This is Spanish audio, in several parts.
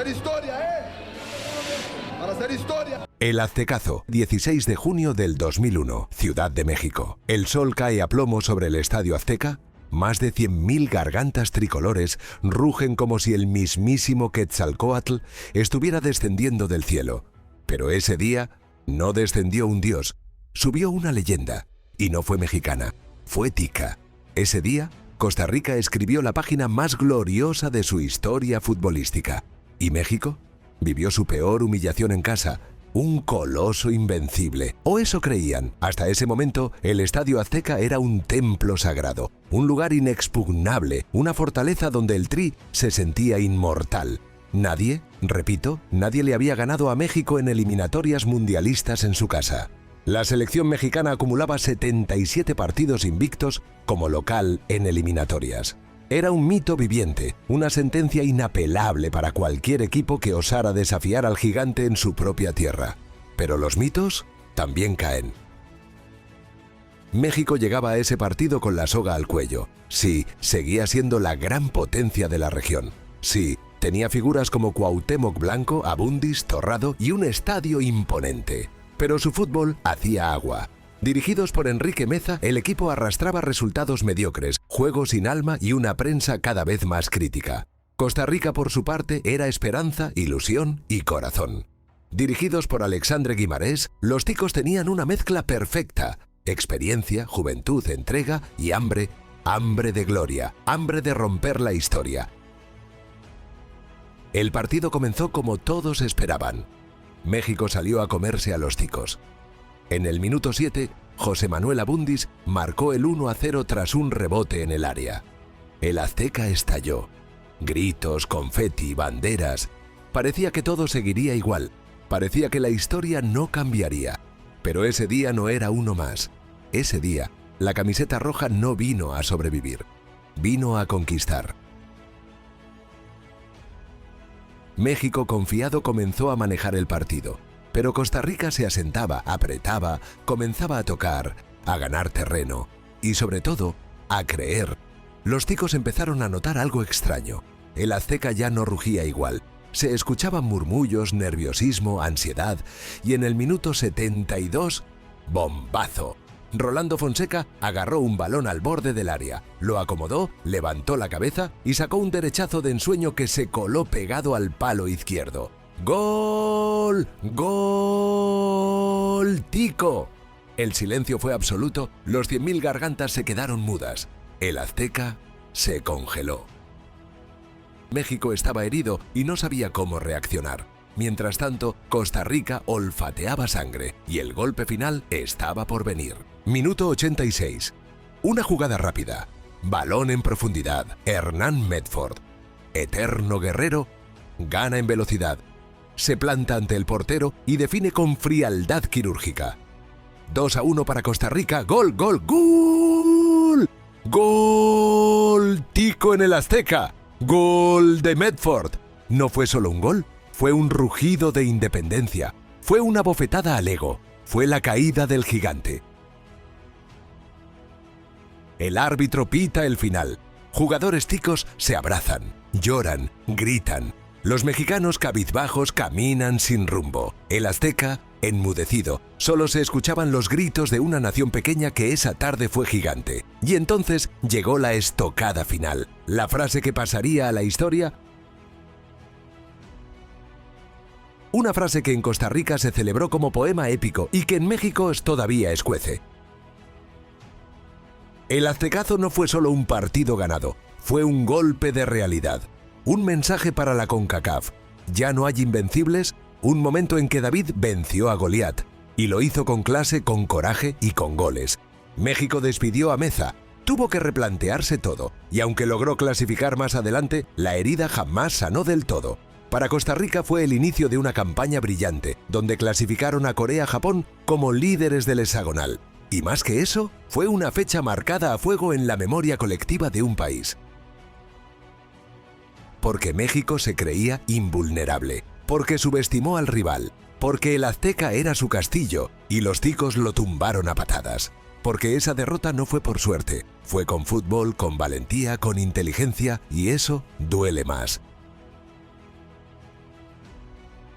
hacer historia, ¿eh? Para hacer historia. El Aztecazo, 16 de junio del 2001, Ciudad de México. El sol cae a plomo sobre el Estadio Azteca. Más de 100.000 gargantas tricolores rugen como si el mismísimo Quetzalcóatl estuviera descendiendo del cielo. Pero ese día no descendió un dios, subió una leyenda. Y no fue mexicana, fue tica. Ese día, Costa Rica escribió la página más gloriosa de su historia futbolística. ¿Y México? Vivió su peor humillación en casa. Un coloso invencible. O eso creían. Hasta ese momento, el Estadio Azteca era un templo sagrado, un lugar inexpugnable, una fortaleza donde el Tri se sentía inmortal. Nadie, repito, nadie le había ganado a México en eliminatorias mundialistas en su casa. La selección mexicana acumulaba 77 partidos invictos como local en eliminatorias. Era un mito viviente, una sentencia inapelable para cualquier equipo que osara desafiar al gigante en su propia tierra. Pero los mitos también caen. México llegaba a ese partido con la soga al cuello. Sí, seguía siendo la gran potencia de la región. Sí, tenía figuras como Cuauhtémoc Blanco, Abundis, Torrado y un estadio imponente. Pero su fútbol hacía agua. Dirigidos por Enrique Meza, el equipo arrastraba resultados mediocres, juego sin alma y una prensa cada vez más crítica. Costa Rica, por su parte, era esperanza, ilusión y corazón. Dirigidos por Alexandre Guimarães, los ticos tenían una mezcla perfecta: experiencia, juventud, entrega y hambre de gloria, hambre de romper la historia. El partido comenzó como todos esperaban. México salió a comerse a los ticos. En el minuto 7, José Manuel Abundis marcó el 1-0 tras un rebote en el área. El Azteca estalló. Gritos, confeti, banderas. Parecía que todo seguiría igual. Parecía que la historia no cambiaría. Pero ese día no era uno más. Ese día, la camiseta roja no vino a sobrevivir. Vino a conquistar. México, confiado, comenzó a manejar el partido. Pero Costa Rica se asentaba, apretaba, comenzaba a tocar, a ganar terreno y, sobre todo, a creer. Los ticos empezaron a notar algo extraño. El Azteca ya no rugía igual. Se escuchaban murmullos, nerviosismo, ansiedad y en el minuto 72, ¡bombazo! Rolando Fonseca agarró un balón al borde del área, lo acomodó, levantó la cabeza y sacó un derechazo de ensueño que se coló pegado al palo izquierdo. ¡Gol! ¡Gol! ¡Tico! El silencio fue absoluto, los 100.000 gargantas se quedaron mudas. El Azteca se congeló. México estaba herido y no sabía cómo reaccionar. Mientras tanto, Costa Rica olfateaba sangre y el golpe final estaba por venir. Minuto 86. Una jugada rápida. Balón en profundidad. Hernán Medford, eterno guerrero, gana en velocidad. Se planta ante el portero y define con frialdad quirúrgica. 2-1 para Costa Rica. ¡Gol, gol, gol! ¡Gol! ¡Tico en el Azteca! ¡Gol de Medford! No fue solo un gol, fue un rugido de independencia. Fue una bofetada al ego. Fue la caída del gigante. El árbitro pita el final. Jugadores ticos se abrazan, lloran, gritan. Los mexicanos cabizbajos caminan sin rumbo. El Azteca, enmudecido, solo se escuchaban los gritos de una nación pequeña que esa tarde fue gigante. Y entonces llegó la estocada final, la frase que pasaría a la historia. Una frase que en Costa Rica se celebró como poema épico y que en México todavía escuece. El Aztecazo no fue solo un partido ganado, fue un golpe de realidad. Un mensaje para la CONCACAF. Ya no hay invencibles, un momento en que David venció a Goliat. Y lo hizo con clase, con coraje y con goles. México despidió a Meza. Tuvo que replantearse todo. Y aunque logró clasificar más adelante, la herida jamás sanó del todo. Para Costa Rica fue el inicio de una campaña brillante, donde clasificaron a Corea-Japón como líderes del hexagonal. Y más que eso, fue una fecha marcada a fuego en la memoria colectiva de un país. Porque México se creía invulnerable, porque subestimó al rival, porque el Azteca era su castillo y los ticos lo tumbaron a patadas. Porque esa derrota no fue por suerte, fue con fútbol, con valentía, con inteligencia y eso duele más.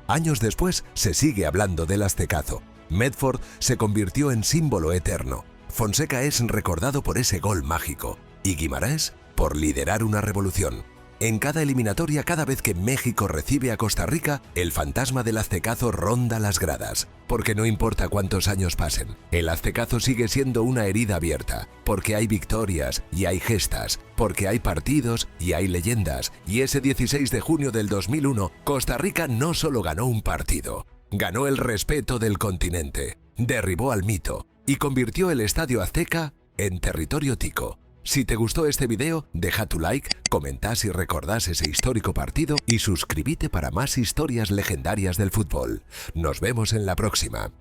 Años después se sigue hablando del Aztecazo. Medford se convirtió en símbolo eterno. Fonseca es recordado por ese gol mágico y Guimarães por liderar una revolución. En cada eliminatoria, cada vez que México recibe a Costa Rica, el fantasma del Aztecazo ronda las gradas. Porque no importa cuántos años pasen, el Aztecazo sigue siendo una herida abierta. Porque hay victorias y hay gestas. Porque hay partidos y hay leyendas. Y ese 16 de junio del 2001, Costa Rica no solo ganó un partido, ganó el respeto del continente, derribó al mito y convirtió el Estadio Azteca en territorio tico. Si te gustó este video, deja tu like, comenta si recordás ese histórico partido y suscríbete para más historias legendarias del fútbol. Nos vemos en la próxima.